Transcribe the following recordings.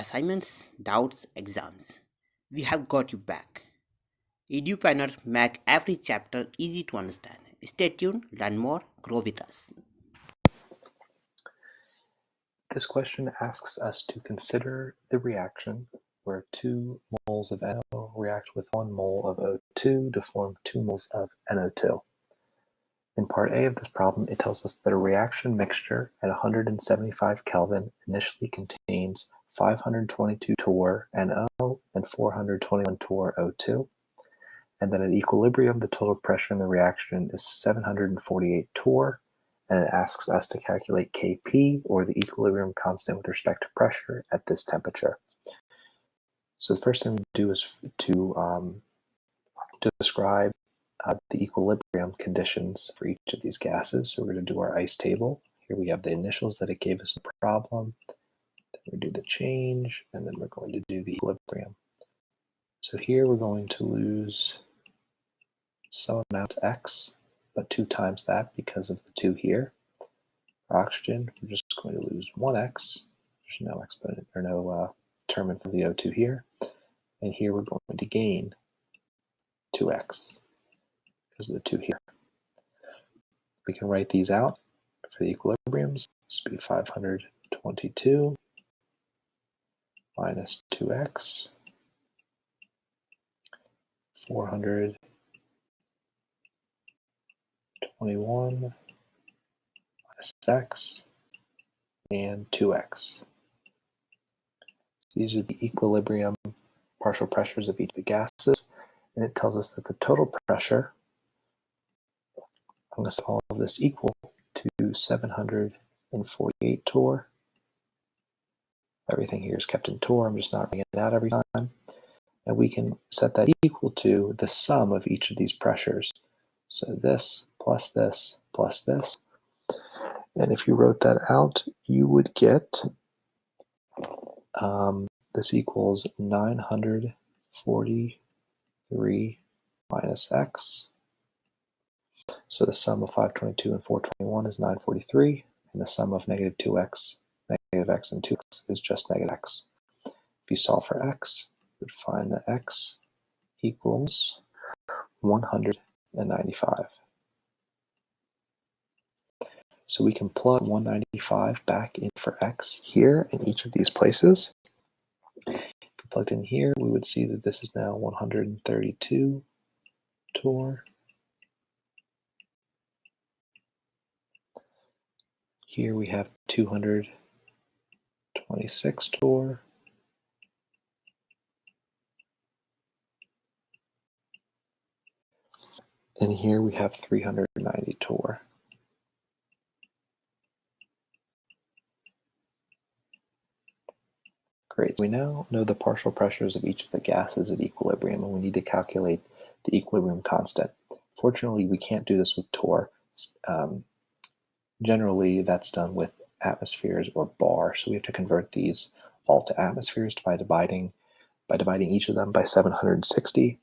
assignments, doubts, exams. We have got you back. EduPlanner make every chapter easy to understand. Stay tuned, learn more, grow with us. This question asks us to consider the reaction where 2 moles of NO react with 1 mole of O2 to form 2 moles of NO2. In part A of this problem, it tells us that a reaction mixture at 175 Kelvin initially contains 522 torr NO and 421 torr O2, and that at equilibrium the total pressure in the reaction is 748 torr, and it asks us to calculate Kp, or the equilibrium constant with respect to pressure at this temperature. So the first thing we do is to describe the equilibrium conditions for each of these gases. So we're going to do our ice table. Here we have the initials that it gave us in the problem. Then we do the change, and then we're going to do the equilibrium. So here we're going to lose some amount x, but 2 times that because of the 2 here. For oxygen, we're just going to lose 1x. There's no exponent or no term in for the O2 here. And here we're going to gain 2x because of the 2 here. We can write these out for the equilibriums. This would be 522 minus 2x, 421 minus x, and 2x. These are the equilibrium partial pressures of each of the gases, and it tells us that the total pressure, I'm going to set all of this equal to 748 torr. Everything here is kept in torr. I'm just not writing it out every time. And we can set that equal to the sum of each of these pressures. So this plus this plus this. And if you wrote that out, you would get this equals 943 minus x. So the sum of 522 and 421 is 943, and the sum of negative 2x, negative x, and 2x is just negative x. If you solve for x, you would find that x equals 195. So we can plug 195 back in for x here in each of these places. If we plugged in here, we would see that this is now 132 torr. Here we have 226 torr. And here we have 390 torr. Great. We now know the partial pressures of each of the gases at equilibrium, and we need to calculate the equilibrium constant. Fortunately, we can't do this with torr. Generally, that's done with atmospheres or bar, so we have to convert these all to atmospheres by dividing each of them by 760.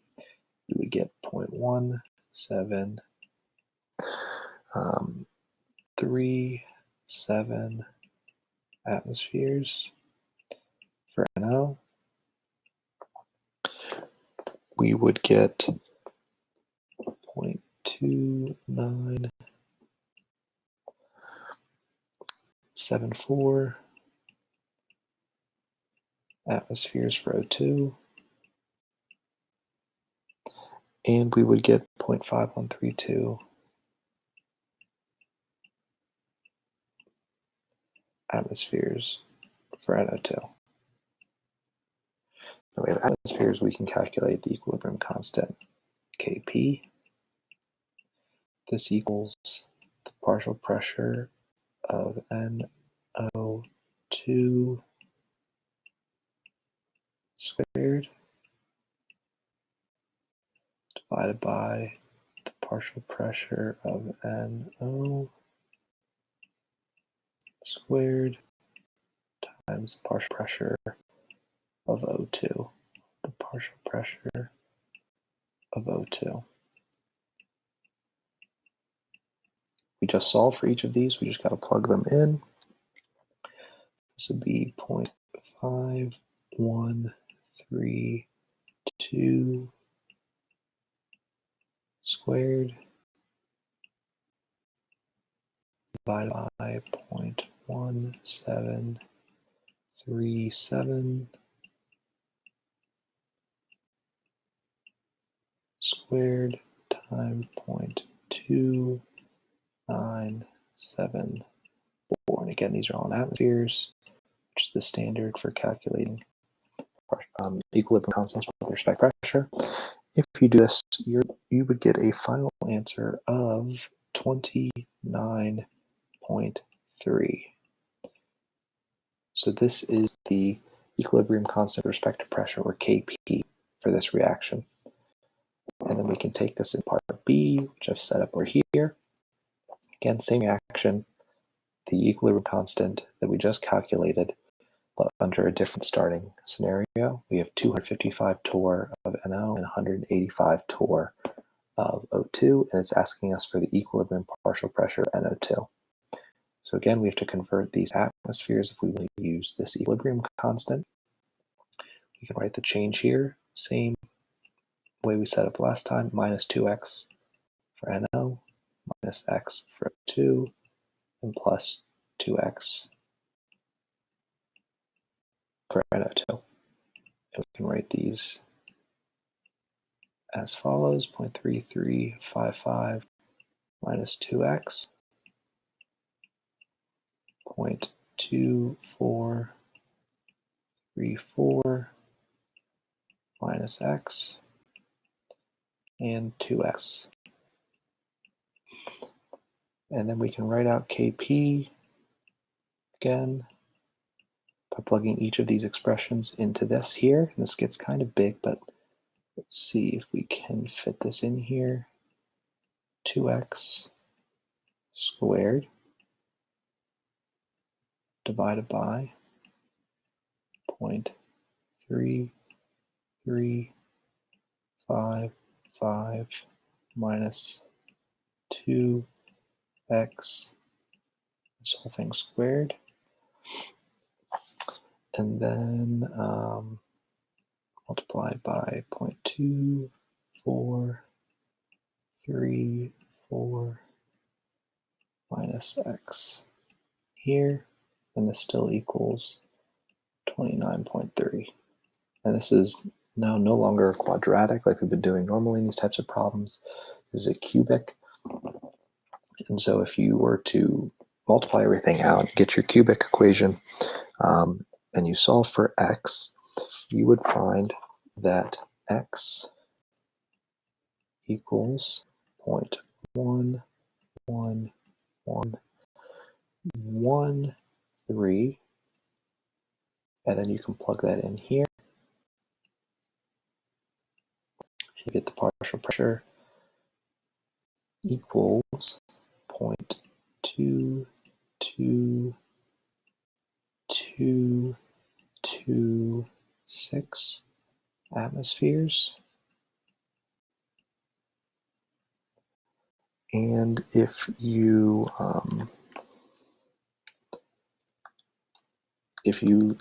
We would get 0.1737 atmospheres for NO. We would get 0.2974 atmospheres for O2. And we would get 0.5132 atmospheres for NO2. Now we have atmospheres, we can calculate the equilibrium constant, Kp. This equals the partial pressure of NO2 squared divided by the partial pressure of NO squared times the partial pressure of O2, the partial pressure of O2. We just solve for each of these, we just got to plug them in. This would be 5, 1, 3, 2 squared divided by 0.1737 squared times 0.2974. And again, these are all in atmospheres, which is the standard for calculating equilibrium constants with respect to pressure. If you do this, you would get a final answer of 29.3. So this is the equilibrium constant with respect to pressure, or Kp, for this reaction. And then we can take this in part B, which I've set up over here. Again, same reaction, the equilibrium constant that we just calculated, but under a different starting scenario. We have 255 torr of NO and 185 torr of O2, and it's asking us for the equilibrium partial pressure of NO2. So again, we have to convert these atmospheres if we want to use this equilibrium constant. We can write the change here, same way we set up last time, minus 2x for NO, minus x for O2, and plus 2x for NO2. And we can write these as follows: 0.3355 minus 2x, 0.2434 minus x, and 2x. And then we can write out Kp again by plugging each of these expressions into this here. And this gets kind of big, but let's see if we can fit this in here. 2x squared divided by 0.3355 minus 2x, this whole thing squared, and then multiplied by 0.2434 minus x here, and this still equals 29.3. And this is now no longer quadratic like we've been doing normally in these types of problems. This is a cubic. And so if you were to multiply everything out, get your cubic equation, and you solve for x, you would find that x equals 0.11113, and then you can plug that in here. You get the partial pressure equals 0.22226 atmospheres. And if you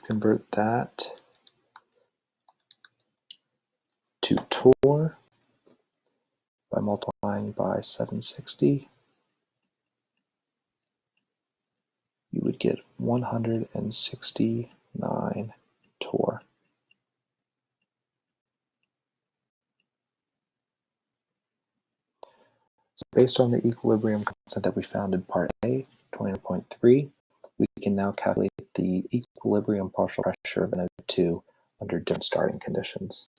convert that to torr by multiplying by 760, you would get 169 torr. So based on the equilibrium constant that we found in part A, 29.3, we can now calculate the equilibrium partial pressure of NO2 under different starting conditions.